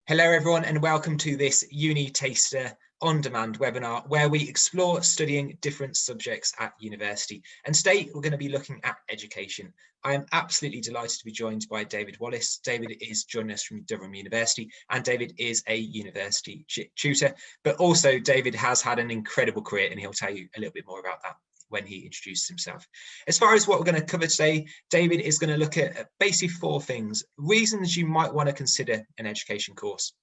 Hello everyone and welcome to this UniTaster On Demand webinar where we explore studying different subjects at university. And today we're going to be looking at education. I am absolutely delighted to be joined by David Wallace. David is joining us from Durham University and David is a university tutor, but also David has had an incredible career and he'll tell you a little bit more about that when he introduces himself. As far as what we're going to cover today, David is going to look at basically four things: reasons you might want to consider an education course,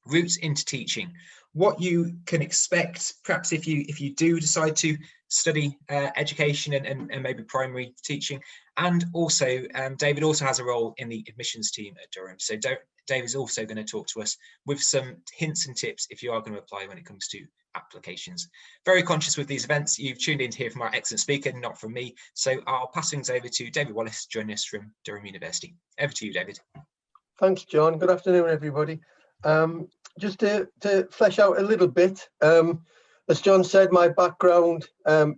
routes into teaching, what you can expect perhaps if you do decide to study education and maybe primary teaching, and also David also has a role in the admissions team at Durham. So David's also going to talk to us with some hints and tips if you are going to apply when it comes to applications. Very conscious with these events, you've tuned in to hear from our excellent speaker, not from me. So I'll pass things over to David Wallace, joining us from Durham University. Over to you, David. Thanks, John. Good afternoon, everybody. Just to flesh out a little bit, as John said, my background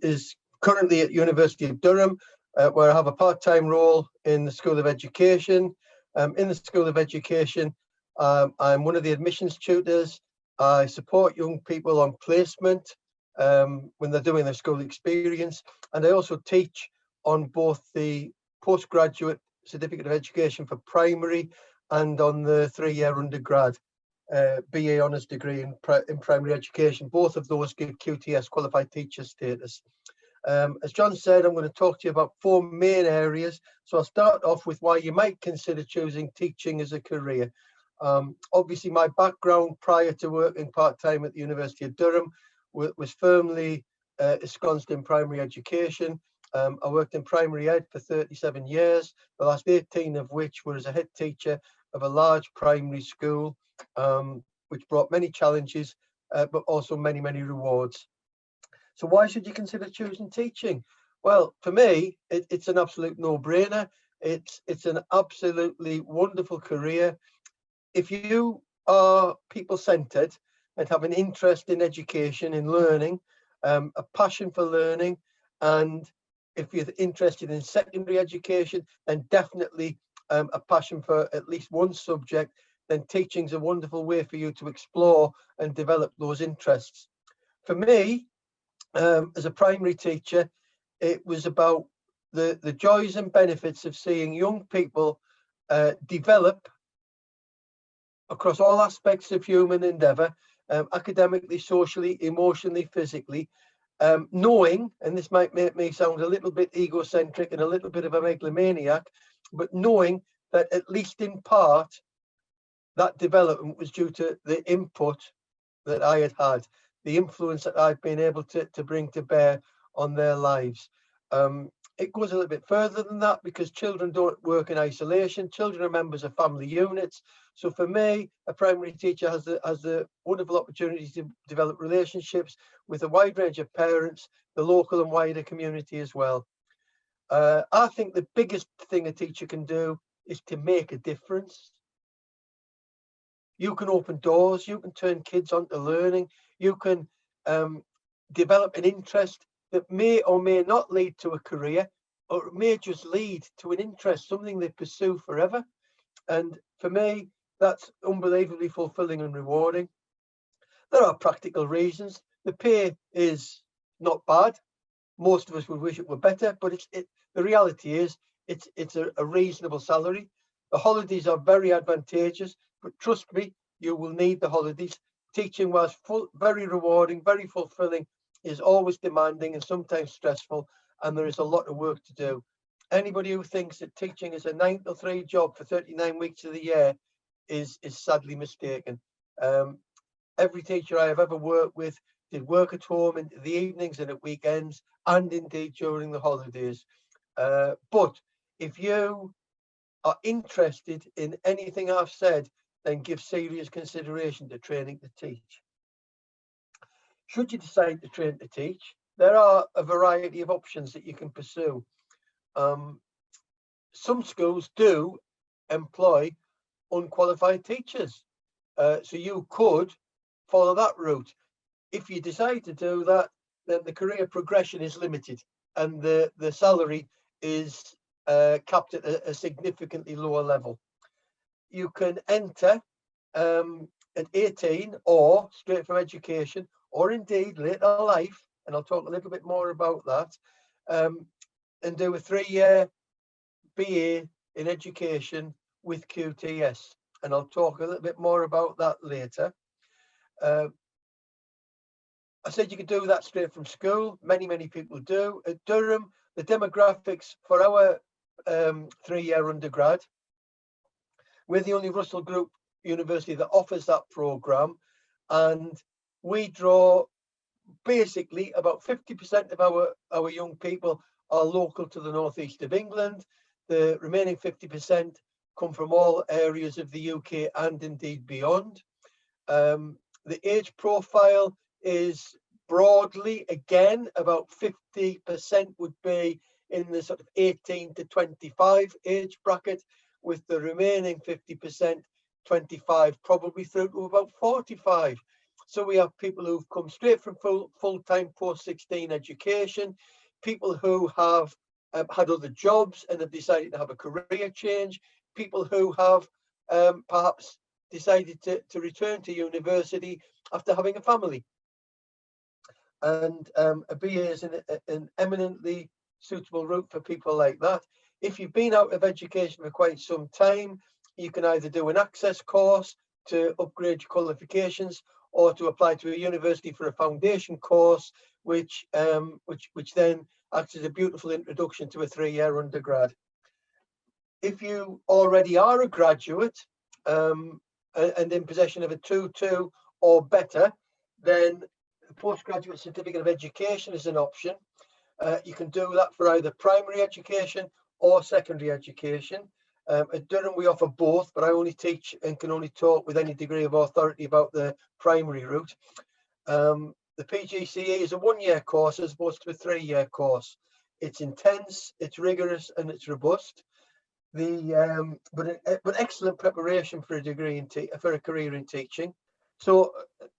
is currently at University of Durham, where I have a part-time role in the School of Education. In the School of Education, I'm one of the admissions tutors. I support young people on placement when they're doing their school experience, and I also teach on both the postgraduate certificate of education for primary and on the 3-year undergrad BA honours degree in primary education. Both of those give QTS, qualified teacher status. As John said, I'm going to talk to you about four main areas. So I'll start off with why you might consider choosing teaching as a career. Obviously, my background prior to working part-time at the University of Durham was firmly ensconced in primary education. I worked in primary ed for 37 years, the last 18 of which were as a head teacher of a large primary school, which brought many challenges, but also many rewards. So why should you consider choosing teaching? Well, for me, it's an absolute no-brainer. It's an absolutely wonderful career. If you are people-centered and have an interest in education, in learning, a passion for learning, and if you're interested in secondary education, then definitely a passion for at least one subject, then teaching's a wonderful way for you to explore and develop those interests. For me, as a primary teacher, it was about the joys and benefits of seeing young people develop across all aspects of human endeavour, academically, socially, emotionally, physically, knowing, and this might make me sound a little bit egocentric and a little bit of a megalomaniac, but knowing that at least in part, that development was due to the input that I had, the influence that I've been able to bring to bear on their lives. It goes a little bit further than that because children don't work in isolation. Children are members of family units. So for me, a primary teacher has the wonderful opportunity to develop relationships with a wide range of parents, the local and wider community as well. I think the biggest thing a teacher can do is to make a difference. You can open doors, you can turn kids on to learning, you can develop an interest that may or may not lead to a career, or it may just lead to an interest, something they pursue forever. And for me, that's unbelievably fulfilling and rewarding. There are practical reasons. The pay is not bad. Most of us would wish it were better, but the reality is it's a reasonable salary. The holidays are very advantageous, but trust me, you will need the holidays. Teaching, whilst very rewarding, very fulfilling, is always demanding and sometimes stressful, and there is a lot of work to do. Anybody who thinks that teaching is a 9 to 3 job for 39 weeks of the year is sadly mistaken. Every teacher I have ever worked with did work at home in the evenings and at weekends, and indeed during the holidays. But if you are interested in anything I've said, then give serious consideration to training to teach. Should you decide to train to teach, there are a variety of options that you can pursue. Some schools do employ unqualified teachers, so you could follow that route. If you decide to do that, then the career progression is limited and the salary is capped at a significantly lower level. You can enter at 18 or straight from education, or indeed later life, and I'll talk a little bit more about that, and do a 3-year BA in education with QTS, and I'll talk a little bit more about that later. I said you could do that straight from school. Many people do. At Durham, the demographics for our 3-year undergrad, we're the only Russell Group university that offers that programme, and we draw basically about 50% of our young people are local to the northeast of England. The remaining 50% come from all areas of the UK and indeed beyond. The age profile is broadly, again, about 50% would be in the sort of 18 to 25 age bracket, with the remaining 50%, 25, probably through to about 45. So we have people who've come straight from full-time post-16 education, people who have had other jobs and have decided to have a career change, people who have perhaps decided to return to university after having a family. And a BA is an eminently suitable route for people like that. If you've been out of education for quite some time, you can either do an access course to upgrade your qualifications, or to apply to a university for a foundation course, which then acts as a beautiful introduction to a 3-year undergrad. If you already are a graduate and in possession of a 2-2 or better, then a postgraduate certificate of education is an option. You can do that for either primary education or secondary education. At Durham, we offer both, but I only teach and can only talk with any degree of authority about the primary route. The PGCE is a 1-year course as opposed to a 3-year course. It's intense, it's rigorous, and it's robust. But excellent preparation for a degree for a career in teaching. So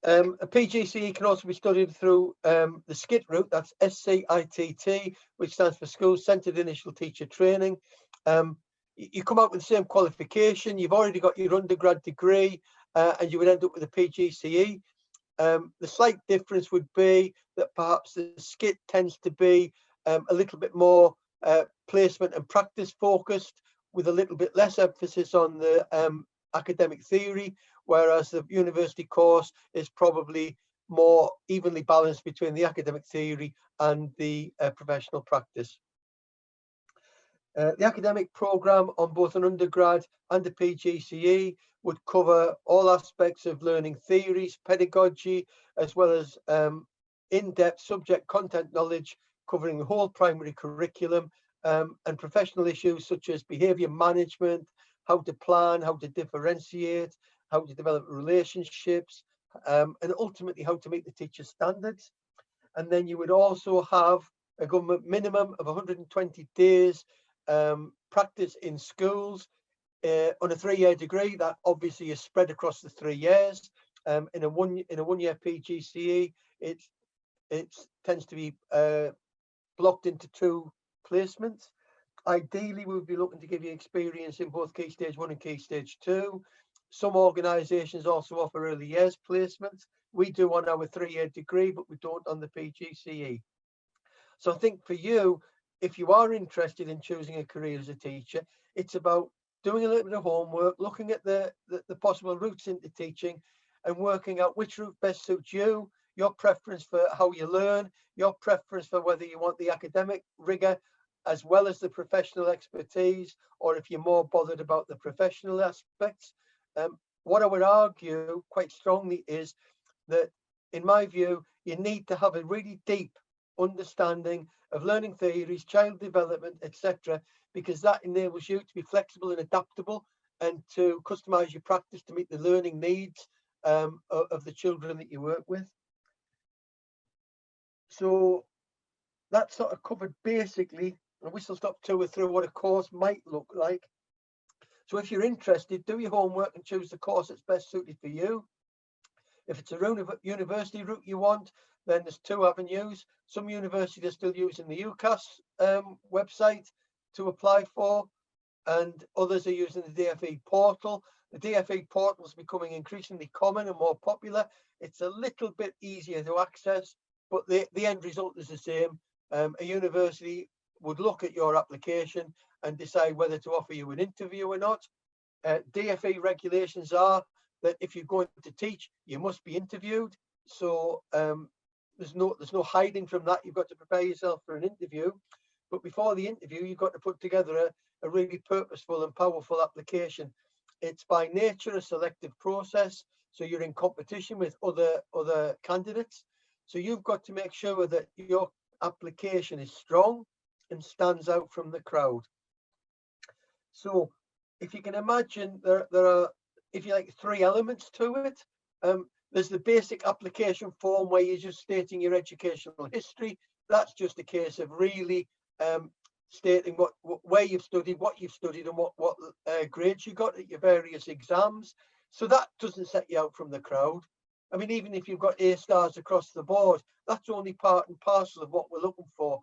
a PGCE can also be studied through the SCITT route. That's SCITT, which stands for School Centred Initial Teacher Training. You come out with the same qualification. You've already got your undergrad degree, and you would end up with a PGCE. The slight difference would be that perhaps the SCITT tends to be a little bit more placement and practice focused, with a little bit less emphasis on the academic theory, whereas the university course is probably more evenly balanced between the academic theory and the professional practice. The academic programme on both an undergrad and a PGCE would cover all aspects of learning theories, pedagogy, as well as in-depth subject content knowledge covering the whole primary curriculum, and professional issues such as behaviour management, how to plan, how to differentiate, how to develop relationships, and ultimately how to meet the teacher standards. And then you would also have a government minimum of 120 days practice in schools on a 3-year degree. That obviously is spread across the 3 years. In a 1-year PGCE, it tends to be blocked into 2 placements. Ideally, we would be looking to give you experience in both Key Stage 1 and Key Stage 2. Some organisations also offer early years placements. We do on our 3-year degree, but we don't on the PGCE. So I think for you, if you are interested in choosing a career as a teacher, it's about doing a little bit of homework, looking at the possible routes into teaching, and working out which route best suits you, your preference for how you learn, your preference for whether you want the academic rigour as well as the professional expertise, or if you're more bothered about the professional aspects. What I would argue quite strongly is that, in my view, you need to have a really deep understanding of learning theories, child development, etc., because that enables you to be flexible and adaptable and to customize your practice to meet the learning needs of the children that you work with. So that sort of covered basically a whistle-stop tour through what a course might look like. So if you're interested, do your homework and choose the course that's best suited for you. If it's a university route you want, then there's 2 avenues. Some universities are still using the UCAS website to apply for. and others are using the DFE portal. The DFE portal is becoming increasingly common and more popular. It's a little bit easier to access, but the end result is the same. A university would look at your application and decide whether to offer you an interview or not. DFE regulations are that if you're going to teach, you must be interviewed. So there's no hiding from that. You've got to prepare yourself for an interview. But before the interview, you've got to put together a really purposeful and powerful application. It's by nature a selective process. So you're in competition with other candidates. So you've got to make sure that your application is strong and stands out from the crowd. So if you can imagine, there are, if you like, 3 elements to it. There's the basic application form where you're just stating your educational history. That's just a case of really stating where you've studied, what you've studied, and what grades you got at your various exams. So that doesn't set you out from the crowd. I mean, even if you've got A stars across the board, that's only part and parcel of what we're looking for.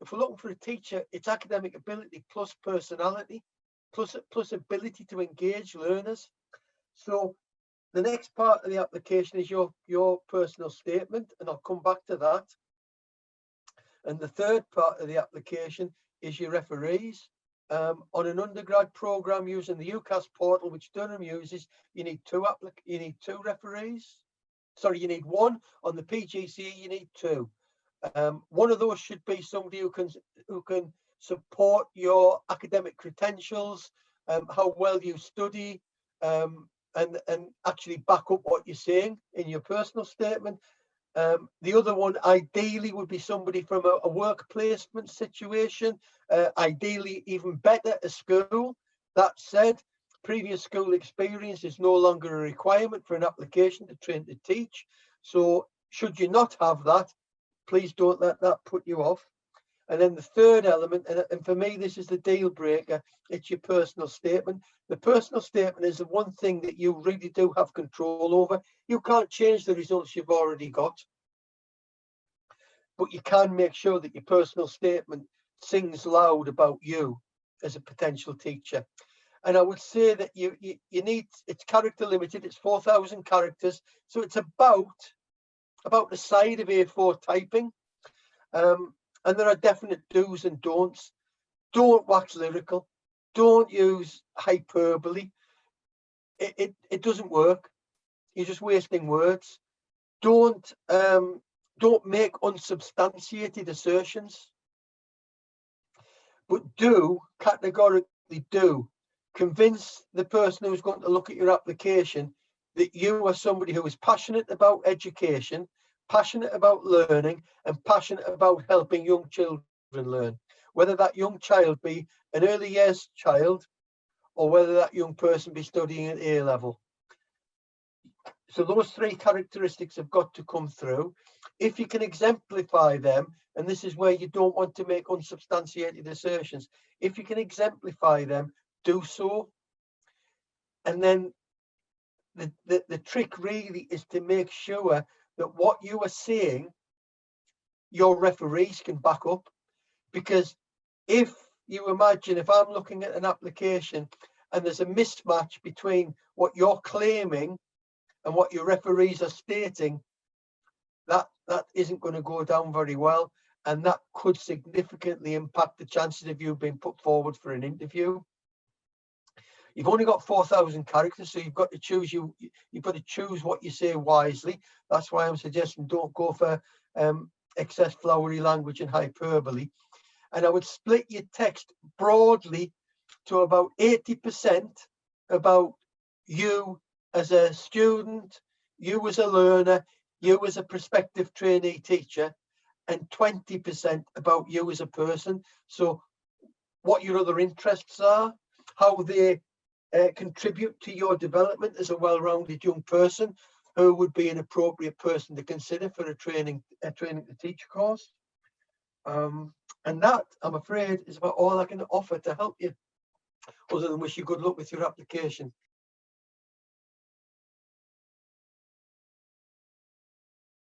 If we're looking for a teacher, it's academic ability plus personality, plus ability to engage learners. So the next part of the application is your personal statement, and I'll come back to that. And the third part of the application is your referees. On an undergrad program using the UCAS portal, which Durham uses, you need two referees. Sorry, you need 1. On the PGCE, you need 2. One of those should be somebody who can support your academic credentials, how well you study, and actually back up what you're saying in your personal statement. The other one ideally would be somebody from a work placement situation, ideally even better a school. That said, previous school experience is no longer a requirement for an application to train to teach. So should you not have that, please don't let that put you off. And then the third element, and for me, this is the deal breaker, it's your personal statement. The personal statement is the one thing that you really do have control over. You can't change the results you've already got, but you can make sure that your personal statement sings loud about you as a potential teacher. And I would say that you need, it's character limited, it's 4,000 characters. So it's about the side of A4 typing. And there are definite do's and don'ts. Don't wax lyrical. Don't use hyperbole. It doesn't work. You're just wasting words. Don't make unsubstantiated assertions. But categorically convince the person who's going to look at your application that you are somebody who is passionate about education, passionate about learning, and passionate about helping young children learn, whether that young child be an early years child or whether that young person be studying at A level. So those 3 characteristics have got to come through. If you can exemplify them, and this is where you don't want to make unsubstantiated assertions, if you can exemplify them, do so. And then the trick really is to make sure that what you are saying, your referees can back up. Because if you imagine, if I'm looking at an application and there's a mismatch between what you're claiming and what your referees are stating, that isn't going to go down very well. And that could significantly impact the chances of you being put forward for an interview. You've only got 4,000 characters, so you've got to choose what you say wisely. That's why I'm suggesting don't go for excess flowery language and hyperbole. And I would split your text broadly to about 80% about you as a student, you as a learner, you as a prospective trainee teacher, and 20% about you as a person. So what your other interests are, how they contribute to your development as a well-rounded young person, who would be an appropriate person to consider for a training to teach course. And that, I'm afraid, is about all I can offer to help you, other than wish you good luck with your application.